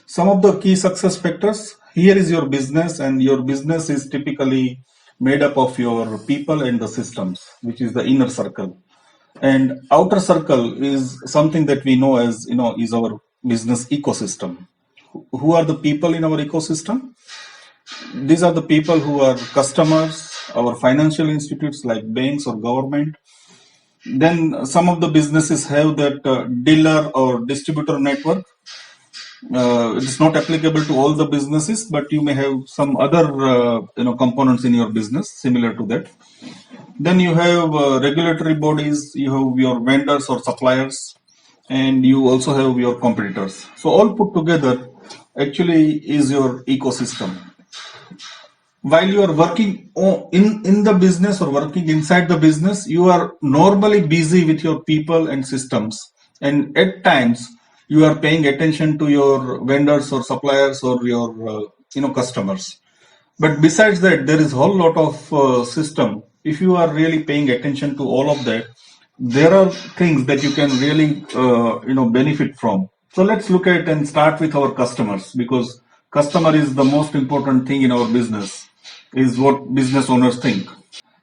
Some of the key success factors. Here is your business, and your business is typically made up of your people and the systems, which is the inner circle. And outer circle is something that we know as, is our business ecosystem. Who are the people in our ecosystem? These are the people who are customers, our financial institutes like banks or government. Then some of the businesses have that dealer or distributor network. It is not applicable to all the businesses, but you may have some other components in your business similar to that. Then you have regulatory bodies, you have your vendors or suppliers, and you also have your competitors. So all put together actually is your ecosystem. While you are working in the business or working inside the business, you are normally busy with your people and systems. And at times, you are paying attention to your vendors or suppliers or your customers. But besides that, there is a whole lot of system. If you are really paying attention to all of that, there are things that you can really benefit from. So let's look at and start with our customers, because customer is the most important thing in our business, is what business owners think.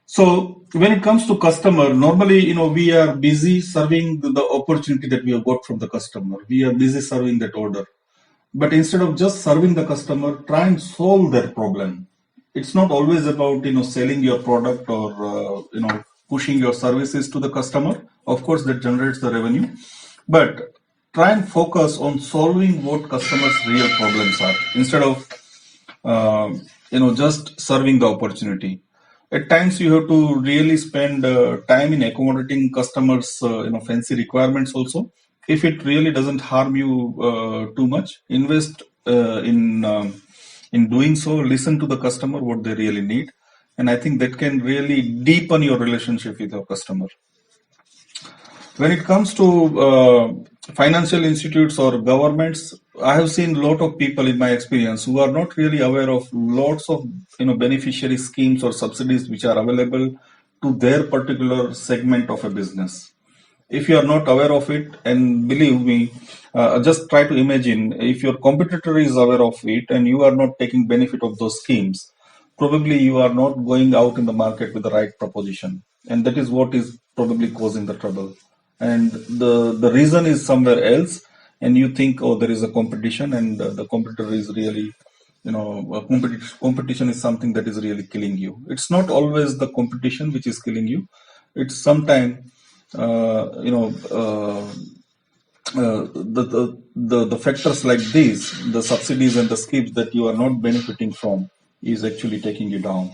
So when it comes to customer, normally, we are busy serving the opportunity that we have got from the customer. We are busy serving that order. But instead of just serving the customer, try and solve their problem. It's not always about, selling your product or, pushing your services to the customer. Of course, that generates the revenue. But try and focus on solving what customers' real problems are instead of just serving the opportunity. At times you have to really spend time in accommodating customers fancy requirements also. If it really doesn't harm you too much, invest in doing so. Listen to the customer, what they really need, and I think that can really deepen your relationship with your customer. When it comes to financial institutes or governments, I have seen a lot of people in my experience who are not really aware of lots of beneficiary schemes or subsidies which are available to their particular segment of a business. If you are not aware of it, and believe me, just try to imagine if your competitor is aware of it and you are not taking benefit of those schemes, probably you are not going out in the market with the right proposition, and that is what is probably causing the trouble. And the reason is somewhere else, and you think, oh, there is a competition, and the competitor is really, competition is something that is really killing you. It's not always the competition which is killing you. It's sometimes the factors like these, the subsidies and the schemes that you are not benefiting from, is actually taking you down.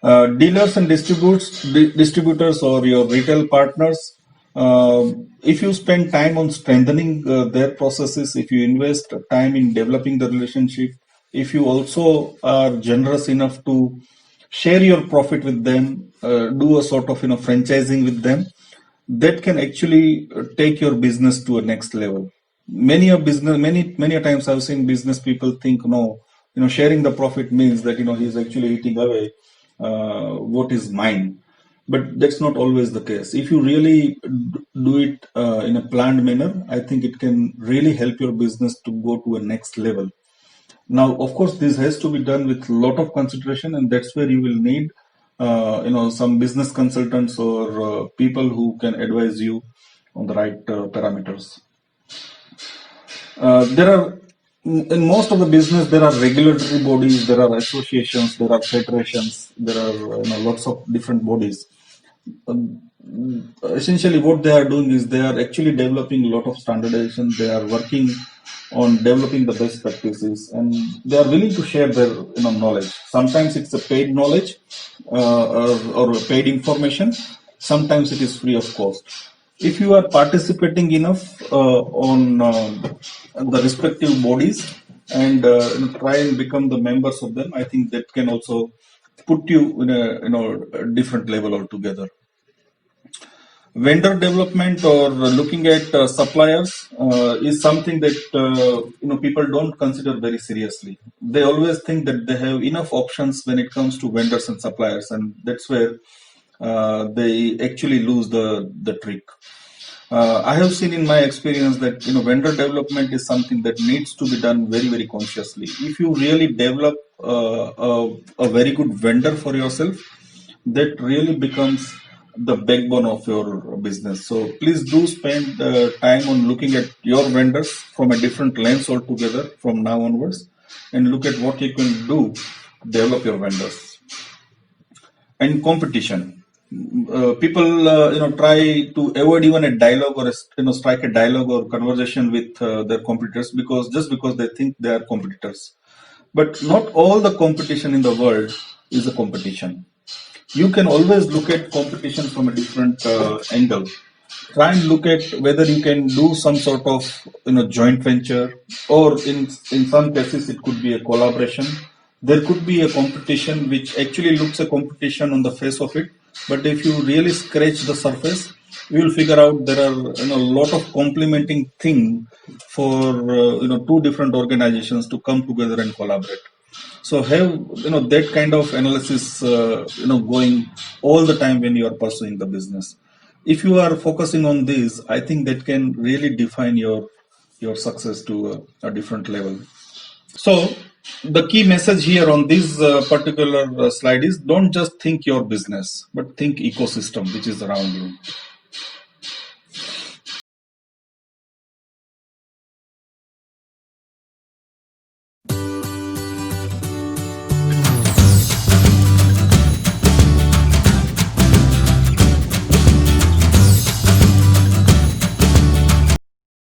Dealers and distributors or your retail partners, if you spend time on strengthening their processes, if you invest time in developing the relationship, if you also are generous enough to share your profit with them, do a sort of franchising with them, that can actually take your business to a next level. Many a times I've seen business people think, no, sharing the profit means that he's actually eating away what is mine. But that's not always the case. If you really do it in a planned manner, I think it can really help your business to go to a next level. Now, of course, this has to be done with a lot of consideration, and that's where you will need some business consultants or people who can advise you on the right parameters. There are, in most of the business, there are regulatory bodies, there are associations, there are federations, there are lots of different bodies. Essentially what they are doing is they are actually developing a lot of standardization. They are working on developing the best practices, and they are willing to share their knowledge. Sometimes it's a paid knowledge or paid information. Sometimes it is free of cost. If you are participating enough on the respective bodies and try and become the members of them, I think that can also put you in a different level altogether. Vendor development or looking at suppliers is something that people don't consider very seriously. They always think that they have enough options when it comes to vendors and suppliers, and that's where they actually lose the trick. I have seen in my experience that vendor development is something that needs to be done very very consciously. If you really develop a very good vendor for yourself, that really becomes the backbone of your business. So please do spend time on looking at your vendors from a different lens altogether from now onwards, and look at what you can do to develop your vendors. And competition. People try to avoid even a dialogue or strike a dialogue or conversation with their competitors, because they think they are competitors. But not all the competition in the world is a competition. You can always look at competition from a different angle. Try and look at whether you can do some sort of joint venture, or in some cases it could be a collaboration. There could be a competition which actually looks a competition on the face of it, but if you really scratch the surface, you will figure out there are a lot of complementing thing for two different organizations to come together and collaborate. So have that kind of analysis going all the time when you are pursuing the business. If you are focusing on this, I think that can really define your success to a different level. So the key message here on this particular slide is, don't just think your business, but think ecosystem which is around you.